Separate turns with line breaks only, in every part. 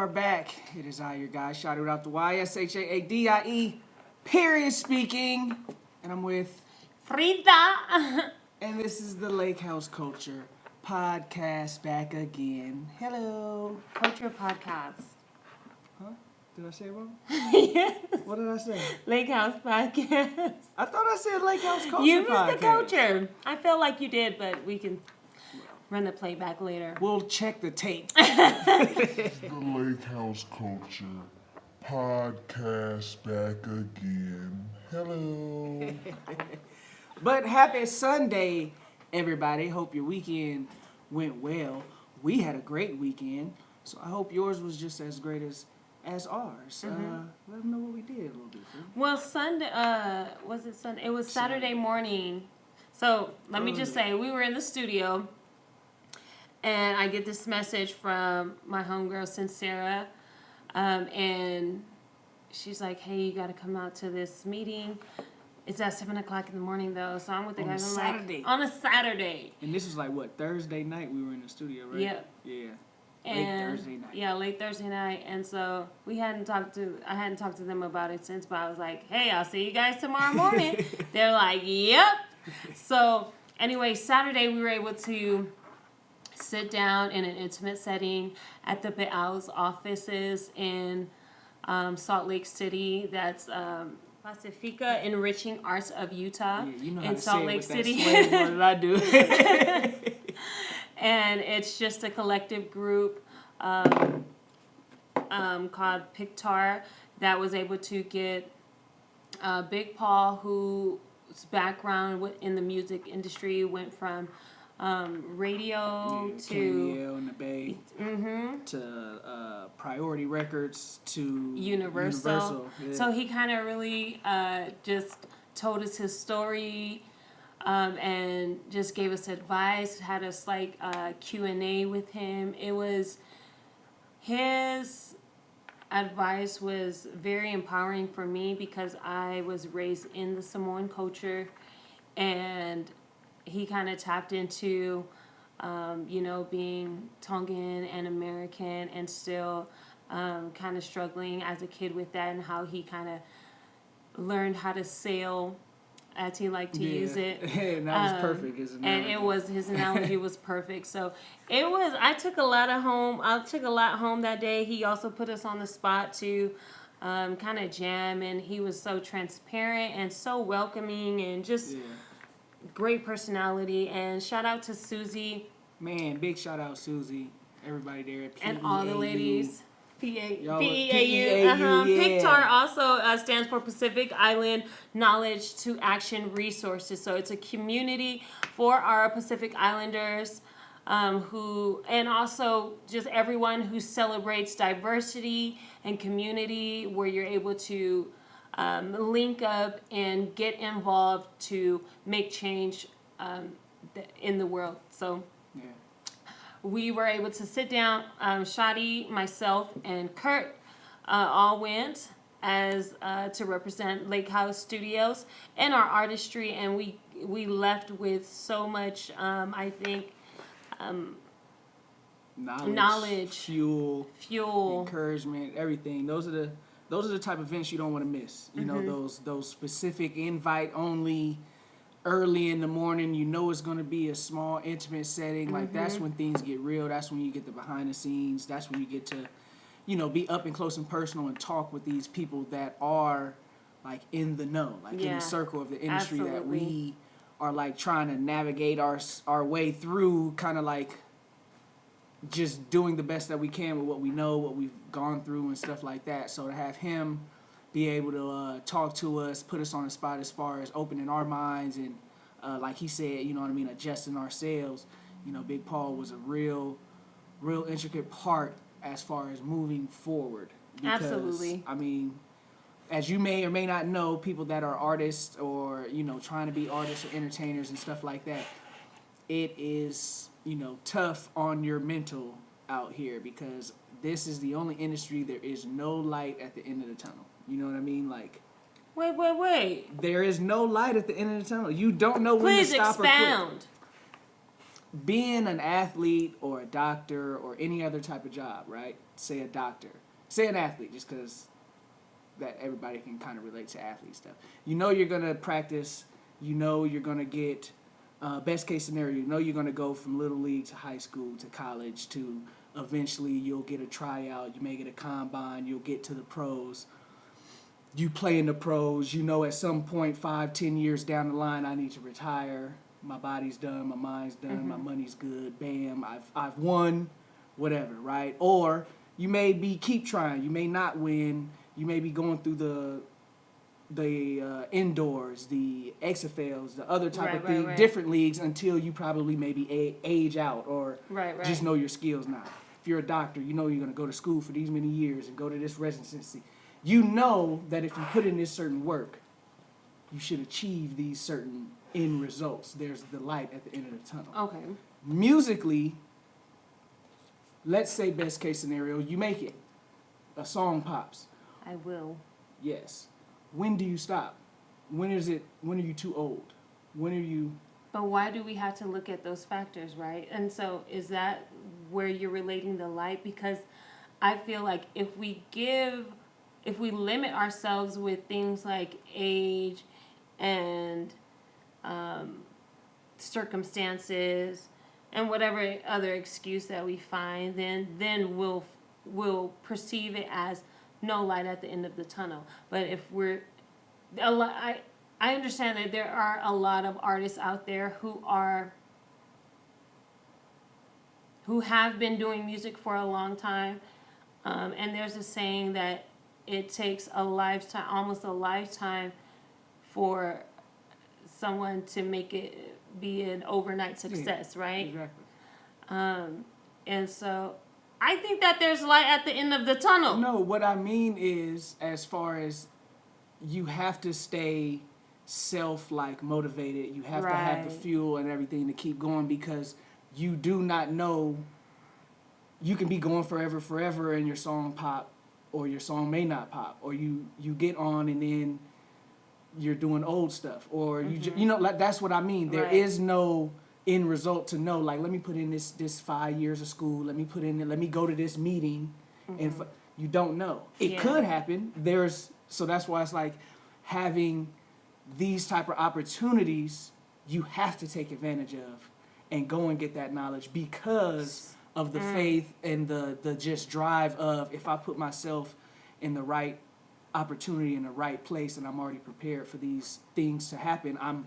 are back. It is I, your guy, Shaadie without the Y, Shaadie, period speaking. And I'm with
Freida.
And this is the LakeHouse Culture Podcast back again. Hello.
Culture Podcast.
Huh? Did I say it wrong?
Yes.
What did I say?
LakeHouse Podcast.
I thought I said LakeHouse Culture
You
Podcast.
missed the culture. I feel like you did, but we can run the playback later.
We'll check the tape.
The LakeHouse Culture Podcast back again. Hello.
But happy Sunday, everybody. Hope your weekend went well. We had a great weekend, so I hope yours was just as great as ours. Let them know what we did a little bit.
Well, Sunday, was it Sunday? It was Saturday morning. So let me just say, we were in the studio, and I get this message from my homegirl, Sincera, and she's like, hey, you got to come out to this meeting. It's at 7 o'clock in the morning, though, so I'm with the guys. I'm
Saturday.
like, on a Saturday.
And this was like, what, Thursday night we were in the studio, right?
Yep.
Yeah.
And
late Thursday night.
Yeah, late Thursday night. And so I hadn't talked to them about it since, but I was like, hey, I'll see you guys tomorrow morning. They're like, yep. So anyway, Saturday we were able to sit down in an intimate setting at the Beal's offices in Salt Lake City. That's Pacifica Enriching Arts of Utah,
Yeah, you know how
in
to
Salt
say
Lake
it with
City.
that slang word I do.
And it's just a collective group called Pictar that was able to get Big Paul, whose background in the music industry went from radio to
KMEL in the Bay to Priority Records to
Universal.
Yeah.
So he kind of really just told us his story. And just gave us advice, had us like Q&A with him. His advice was very empowering for me because I was raised in the Samoan culture, and he kind of tapped into, being Tongan and American and still kind of struggling as a kid with that, and how he kind of learned how to sail as he liked to use it.
And that was perfect, his analogy.
And his analogy was perfect. So I took a lot home that day. He also put us on the spot to kind of jam, and he was so transparent and so welcoming and just great personality. And shout out to Susie.
Man, big shout out Susie, everybody there at PEAU.
And all the ladies. PEAU.
Yeah.
Pictar also stands for Pacific Island Knowledge to Action Resources. So it's a community for our Pacific Islanders and also just everyone who celebrates diversity and community, where you're able to link up and get involved to make change in the world. So we were able to sit down. Shaadie, myself, and Kurt all went to represent LakeHouse Studios and our artistry, and we left with so much, I think, knowledge, fuel,
encouragement, everything. Those are the type of events you don't want to miss. You know, those specific invite only. Early in the morning, you know it's going to be a small, intimate setting. Like, that's when things get real. That's when you get the behind the scenes. That's when you get to, be up and close and personal and talk with these people that are, like, in the know. Like, in the circle of the industry that we are, like, trying to navigate our way through, kind of, like, just doing the best that we can with what we know, what we've gone through and stuff like that. So to have him be able to talk to us, put us on the spot as far as opening our minds and, like he said, adjusting ourselves. Big Paul was a real intricate part as far as moving forward. Because,
Absolutely.
I mean, as you may or may not know, people that are artists or, trying to be artists or entertainers and stuff like that, it is, tough on your mental out here, because this is the only industry there is no light at the end of the tunnel. You know what I mean? Like,
wait.
there is no light at the end of the tunnel. You don't know when to stop or quit.
Please expound.
being an athlete or a doctor or any other type of job, right? Say a doctor, say an athlete, just because that everybody can kind of relate to athlete stuff. You know you're going to practice. You know you're going to get, best case scenario, you know you're going to go from little league to high school to college to eventually you'll get a tryout. You may get a combine. You'll get to the pros. You play in the pros. You know at some point 5-10 years down the line, I need to retire. My body's done. My mind's done. My money's good. Bam. I've won. Whatever, right? Or you may keep trying. You may not win. You may be going through the indoors, the XFLs, the other type of thing,
right.
different leagues until you probably maybe age out or
Right.
just know your skills now. If you're a doctor, you know you're going to go to school for these many years and go to this residency. You know that if you put in this certain work, you should achieve these certain end results. There's the light at the end of the tunnel.
Okay.
Musically, let's say best case scenario, you make it. A song pops.
I will.
Yes. When do you stop? When are you too old? When are you...
But why do we have to look at those factors, right? And so is that where you're relating the light? Because I feel like if we limit ourselves with things like age and circumstances and whatever other excuse that we find, then we'll perceive it as no light at the end of the tunnel. But if I understand that there are a lot of artists out there who have been doing music for a long time, and there's a saying that it takes almost a lifetime for someone to make it be an overnight success, right?
Exactly.
And so I think that there's light at the end of the tunnel.
No, what I mean is, as far as you have to stay motivated, you have to have the fuel and everything to keep going, because you do not know, you can be going forever and your song pop, or your song may not pop, or you get on and then you're doing old stuff, or like that's what I mean. There is no end result to know, like, let me put in this 5 years of school, let me go to this meeting, and you don't know. It could happen. So that's why it's like having these type of opportunities, you have to take advantage of and go and get that knowledge, because of the faith and the just drive of, if I put myself in the right opportunity in the right place and I'm already prepared for these things to happen, I'm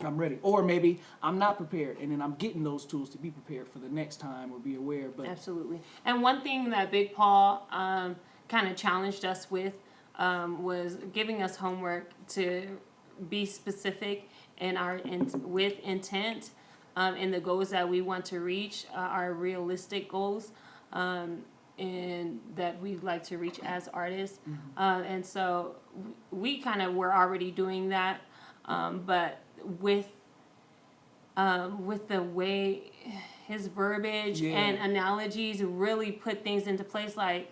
ready. Or maybe I'm not prepared, and then I'm getting those tools to be prepared for the next time or be aware. But
absolutely. And one thing that Big Paul kind of challenged us with was giving us homework to be specific with intent in the goals that we want to reach, our realistic goals, and that we'd like to reach as artists. And so we kind of were already doing that, but with the way his verbiage and analogies really put things into place, like,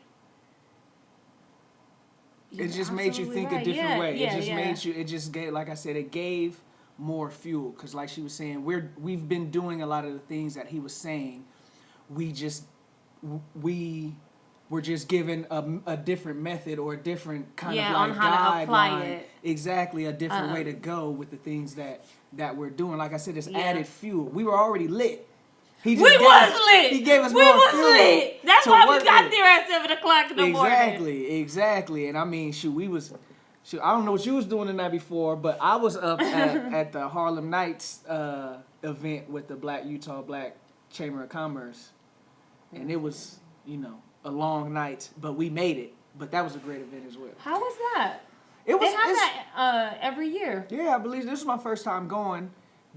it just made you think a different way. It just gave, like I said, it gave more fuel, because like she was saying, we've been doing a lot of the things that he was saying. We were just given a different method, or a different kind of like
on how
guideline.
to apply it.
Exactly, a different way to go with the things that we're doing. Like I said, it's added fuel. We were already lit. He was lit. He gave us more fuel.
Lit. That's why we got there at 7 o'clock in the morning.
Exactly. And I mean, I don't know what you was doing the night before, but I was up at the Harlem Nights event with the Utah Black Chamber of Commerce, and it was, a long night, but we made it. But that was a great event as well.
How was that?
They have
that every year.
Yeah, I believe this is my first time going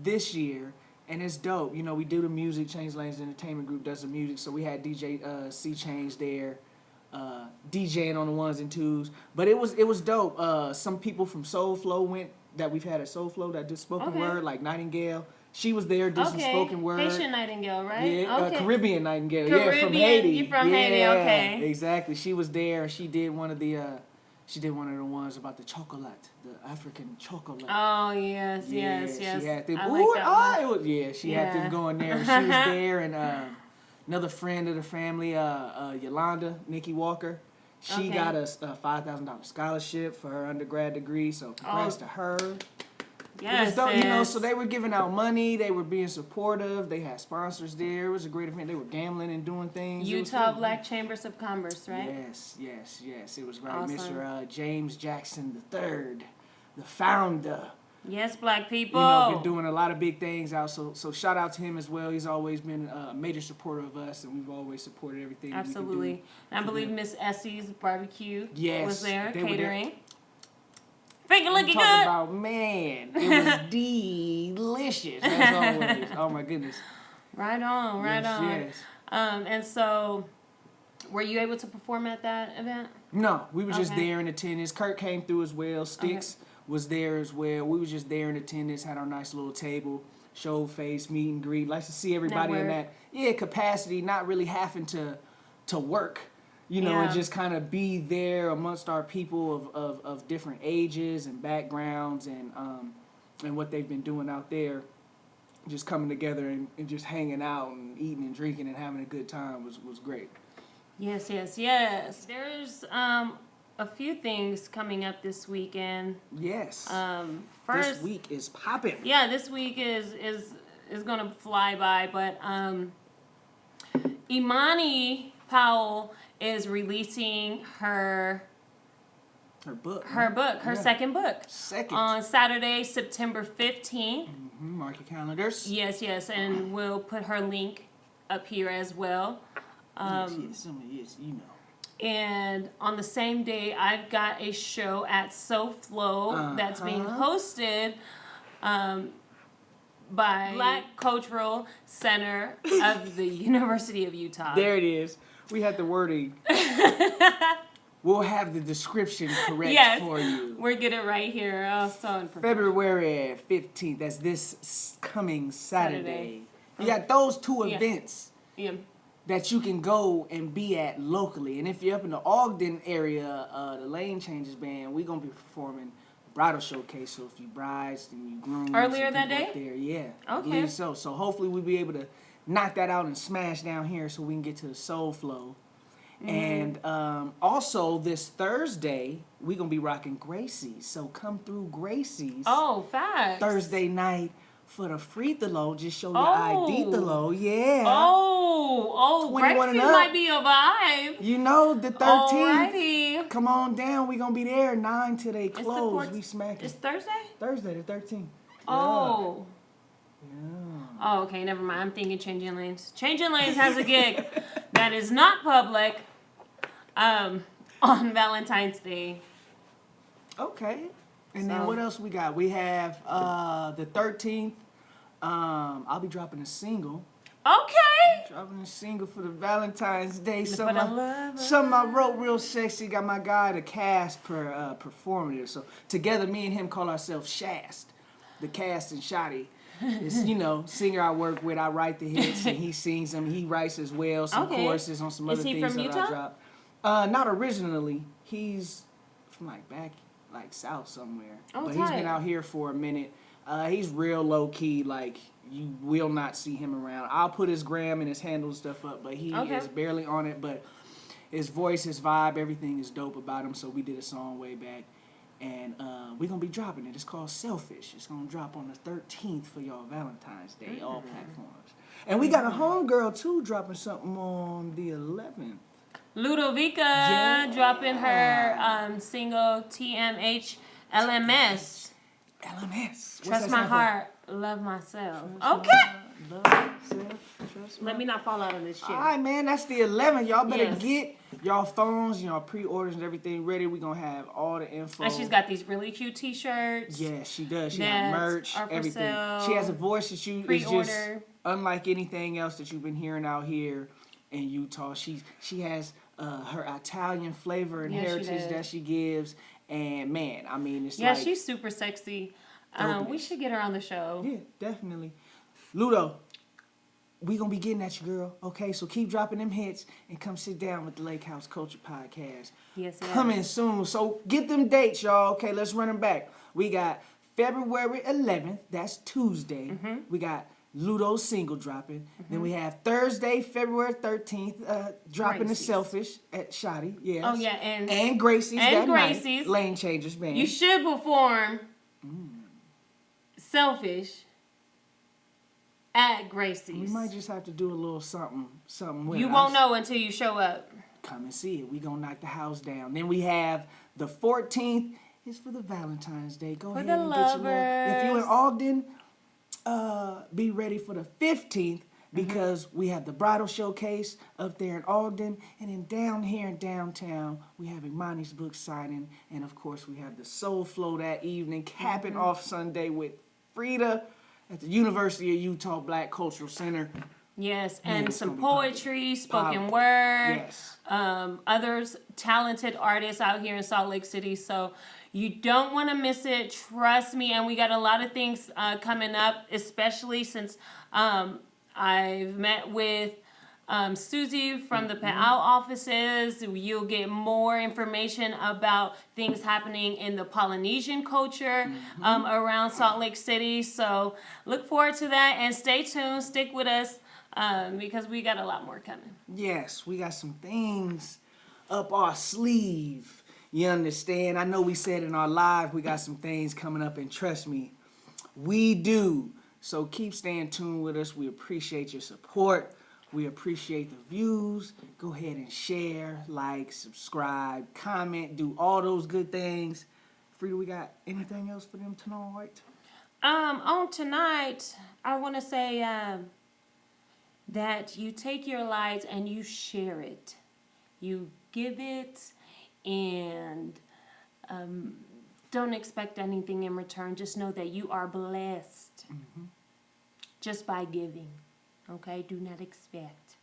this year, and it's dope. We do the music. Change Lanes Entertainment Group does the music, so we had DJ C Change there, DJing on the ones and twos. But it was dope. Some people from Soul Flow went, that we've had at Soul Flow, that did spoken word, like Nightingale. She was there, did some spoken word.
Haitian Nightingale, right?
Yeah, Caribbean Nightingale.
Caribbean,
from Haiti.
You're from Haiti, okay.
Exactly. She was there. She did one of the She did one of the ones about the chocolate, the African chocolate.
Oh, yes.
She had them.
I like that one.
She had them going there. She was there, and another friend of the family, Yolanda, Nikki Walker. She got a $5,000 scholarship for her undergrad degree, so congrats to her.
Yes,
so they were giving out money, they were being supportive, they had sponsors there. It was a great event. They were gambling and doing things.
Utah Black Chambers of Commerce, right?
Yes. It was great.
Awesome.
Mr. James Jackson III, the founder.
Yes, Black people.
Been doing a lot of big things out. So shout out to him as well. He's always been a major supporter of us, and we've always supported everything.
Absolutely.
We can do.
And I believe Miss Essie's barbecue was there
they were
catering.
there.
Finger looking good.
About, man, it was delicious as always. Oh my goodness.
Right on.
Yes.
And so, were you able to perform at that event?
No, we were just there in attendance. Kurt came through as well. Sticks was there as well. We were just there in attendance, had our nice little table, showed face, meet and greet. Like to see everybody in that capacity, not really having to work. And just kind of be there amongst our people of different ages and backgrounds and what they've been doing out there. Just coming together and just hanging out and eating and drinking and having a good time was great.
Yes. There's a few things coming up this weekend.
Yes.
First,
this week is popping.
Yeah, this week is gonna fly by, but Imani Powell is releasing her second book. On Saturday, September 15th.
Mark your calendars.
Yes, and we'll put her link up here as well.
Yes,
And on the same day, I've got a show at SoFlo that's being hosted by Black Cultural Center of the University of Utah.
There it is. We had the wording. We'll have the description correct for you.
We'll get it right here. Oh, so unprofessional.
February 15th. That's this coming Saturday. You got those two events that you can go and be at locally. And if you're up in the Ogden area, the Lane Changes Band, we're going to be performing bridal showcase. So if you brides and you grooms.
Earlier that day?
Okay. I
Okay.
believe so. So hopefully we'll be able to knock that out and smash down here so we can get to the Soul Flow. And also this Thursday, we're going to be rocking Gracie's. So come through Gracie's.
Oh, facts.
Thursday night for the free throw. Just show your ID throw. Yeah.
Oh,
21
Gracie
and up.
might be a vibe.
The 13th.
Alrighty.
Come on down. We're going to be there 9 till they close. We smacking.
It's Thursday?
Thursday the 13th.
Oh.
Yeah.
Oh, okay, never mind. I'm thinking Changing Lanes. Changing Lanes has a gig that is not public on Valentine's Day.
Okay. And then what else we got? We have the 13th. I'll be dropping a single.
Okay.
Dropping a single for the Valentine's Day. Something I wrote real sexy. Got my guy, the cast, performing it. So together, me and him call ourselves Shast. The cast and Shaadie. It's, singer I work with. I write the hits and he sings them. He writes as well. Some choruses on some other things
from
that
Utah?
I drop. Not originally. He's from back south somewhere. But he's been out here for a minute. He's real low key. Like you will not see him around. I'll put his gram and his handle and stuff up, but he is barely on it. But his voice, his vibe, everything is dope about him. So we did a song way back. And we're going to be dropping it. It's called Selfish. It's going to drop on the 13th for y'all Valentine's Day, all platforms. And we got a homegirl, too, dropping something on the 11th.
Ludovica dropping her single TMH LMS.
LMS.
Trust my heart, love myself. Okay.
Love myself, trust
Let me not fall out of this shit.
All right, man. That's the 11th. Y'all better get y'all phones, y'all pre-orders and everything ready. We're going to have all the info.
And she's got these really cute t-shirts.
Yeah, she does. She got merch, everything.
Sale.
She has a voice that is just unlike anything else that you've been hearing out here in Utah. She has her Italian flavor and heritage that she gives. And, man, I mean, it's like...
Yeah, she's super sexy. We should get her on the show.
Yeah, definitely. Ludo, we gonna be getting at you, girl. Okay, so keep dropping them hits and come sit down with the LakeHouse Culture Podcast.
Yes,
Coming soon. So get them dates, y'all. Okay, let's run them back. We got February 11th. That's Tuesday. We got Ludo's single dropping. Then we have Thursday, February 13th, dropping
Gracie's.
The Selfish at Shaadie. Yes.
Oh, yeah,
and Gracie's
and
that
Gracie's.
night. Lane Changers Band.
You should perform Selfish at Gracie's.
We might just have to do a little something with
You
it.
won't know until you show up.
Come and see it. We gonna knock the house down. Then we have the 14th is for the Valentine's Day. Go ahead
the
and get your little. If you in
lovers.
Ogden, be ready for the 15th because we have the bridal showcase up there in Ogden, and then down here in downtown we have Imani's book signing, and of course we have the Soul Flow that evening, capping off Sunday with Freida at the University of Utah Black Cultural Center.
Yes,
Man,
and
it's
some
gonna be
poetry, spoken
Pop.
word.
Yes.
Others talented artists out here in Salt Lake City. So you don't want to miss it. Trust me. And we got a lot of things coming up, especially since I've met with Susie from the PAL offices. You'll get more information about things happening in the Polynesian culture around Salt Lake City. So look forward to that and stay tuned. Stick with us because we got a lot more coming.
Yes, we got some things up our sleeve. You understand? I know we said in our live we got some things coming up, and trust me, we do. So keep staying tuned with us. We appreciate your support. We appreciate the views. Go ahead and share, like, subscribe, comment, do all those good things. Freida, we got anything else for them tonight?
On tonight, I want to say that you take your light and you share it. You give it and don't expect anything in return. Just know that you are blessed just by giving. Okay? Do not expect.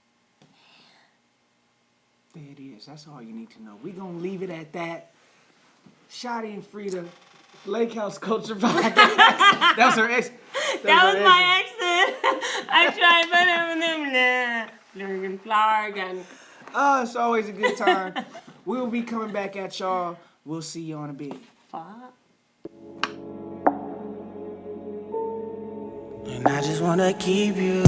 There it is. That's all you need to know. We're going to leave it at that. Shaadie and Freida, LakeHouse Culture Podcast. That was her ex.
That was my accent. I tried, but Clark and
It's always a good time. We'll be coming back at y'all. We'll see you on a bit.
fuck.
And I just wanna keep you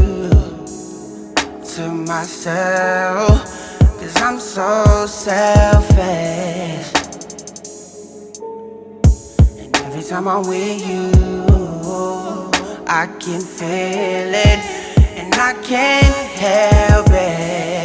to myself, 'cause I'm so selfish. And every time I'm with you, I can feel it, and I can't help it.